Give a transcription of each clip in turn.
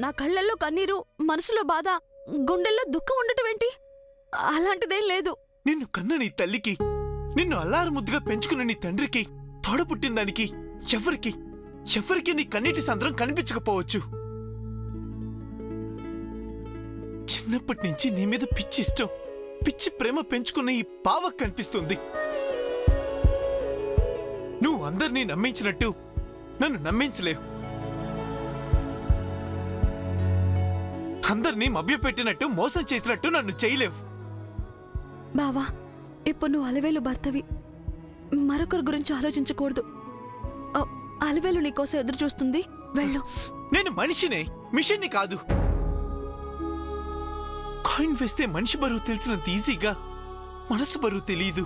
నా కళ్ళల్లో కన్నీరు, మనసులో బాధ, గుండెల్లో దుఃఖం ఉండటం ఏంటి? అలాంటిదేం లేదు. నిన్ను కన్న నీ తల్లికి, నిన్ను అల్లారు ముద్దుగా పెంచుకున్న నీ తండ్రికి, తోడ పుట్టిన దానికి ఎవరికి నీ కన్నీటి సంద్రం కనిపించకపోవచ్చు. చిన్నప్పటి నుంచి నీ మీద పిచ్చి ఇష్టం, పిచ్చి ప్రేమ పెంచుకున్న ఈ పావకు కనిపిస్తుంది. నువ్వు అందరినీ నమ్మించినట్టు నన్ను నమ్మించలేవు. అందరినీ మభ్యపెట్టినట్టు మోసం చేసినట్టు నన్ను చేయలేవు. బావా, ఇప్పుడు నువ్వు అలవేలు భర్తవి. మరొకరి గురించి ఆలోచించకూడదు. అలవేలు నీకోసం ఎదురు చూస్తుంది. వెళ్ళు. నేను మనిషినే, మిషన్ని కాదు. కాయిన్ వేస్తే మనిషి బరువు తెలిసినంత ఈజీగా మనసు బరువు తెలీదు.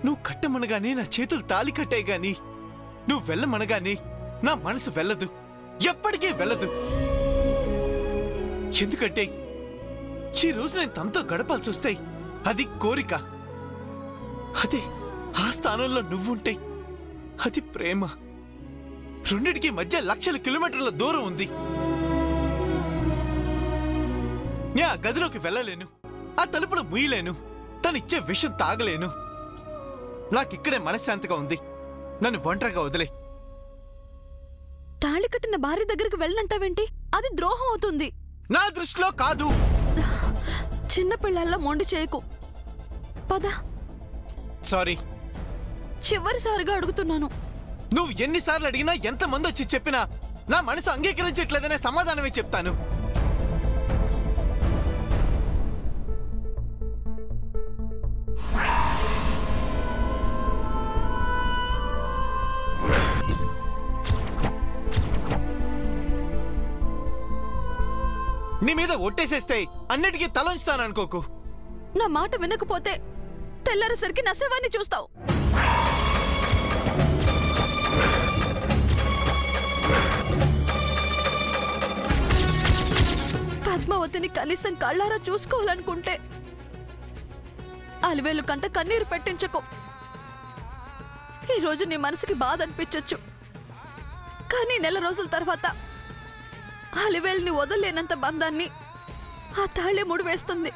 నువ్వు కట్టమనగానే నా చేతులు తాళి కట్టాయి గాని నువ్వు వెళ్ళమనగానే నా మనసు వెళ్ళదు, ఎప్పటికీ వెళ్ళదు. ఎందుకంటే ఈ రోజు నేను తనతో గడపాల్సి వస్తాయి. అది కోరిక. అదే ఆ స్థానంలో నువ్వుంటే అది ప్రేమ. రెండిటికి మధ్య లక్షల కిలోమీటర్ల దూరం ఉంది. నే ఆ గదిలోకి వెళ్ళలేను, ఆ తలుపును ముయ్యలేను, తనిచ్చే విషం తాగలేను. నాకిక్కడే మనశ్శాంతిగా ఉంది. నన్ను ఒంటరిగా వదిలే. తాళి కట్టిన భార్య దగ్గరికి వెళ్ళనంటావేంటి? అది ద్రోహం అవుతుంది. నా దృష్టిలో కాదు. చిన్నపిల్లల్లా మొండి చేయకు. పద. సారీ, చివరిసారిగా అడుగుతున్నాను. నువ్వు ఎన్నిసార్లు అడిగినా, ఎంతమంది వచ్చి చెప్పినా నా మనసు అంగీకరించట్లేదనే సమాధానమే చెప్తాను. నీ మీద ఒట్టేసేస్తే అన్నిటికీ తలంచుతాననుకోకు. నా మాట వినకపోతే తెల్లారేసరికి నా శవాన్ని చూస్తావు. పద్మావతిని కనీసం కళ్ళారా చూసుకోవాలనుకుంటే అలివేలు కంట కన్నీరు పెట్టించకు. ఈరోజు నీ మనసుకి బాధ అనిపించొచ్చు, కానీ నెల రోజుల తర్వాత అలివేలుని వదలలేనంత బంధాన్ని ఆ తాళే ముడివేస్తుంది.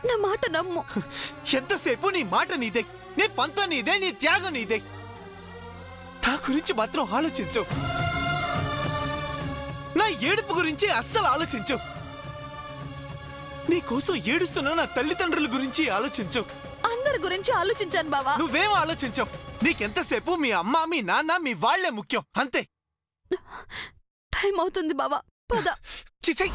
నా మాట నమ్ము. ఎంతసేపు నీ మాట నీదే, నీ పంతం నీదే, నీ త్యాగం నీదే. నా గురించి మాత్రం ఆలోచించు. నా ఏడుపు గురించి అస్సలు ఆలోచించు. నీ కోసం ఏడుస్తున్న నా తల్లిదండ్రుల గురించి ఆలోచించు. అందరి గురించి ఆలోచించాను బావా. నువ్వేం ఆలోచించవు. నీకెంతసేపు మీ అమ్మ, మీ నాన్న, మీ వాళ్లే ముఖ్యం, అంతే. టైం అవుతుంది బావా, పద. చిచై.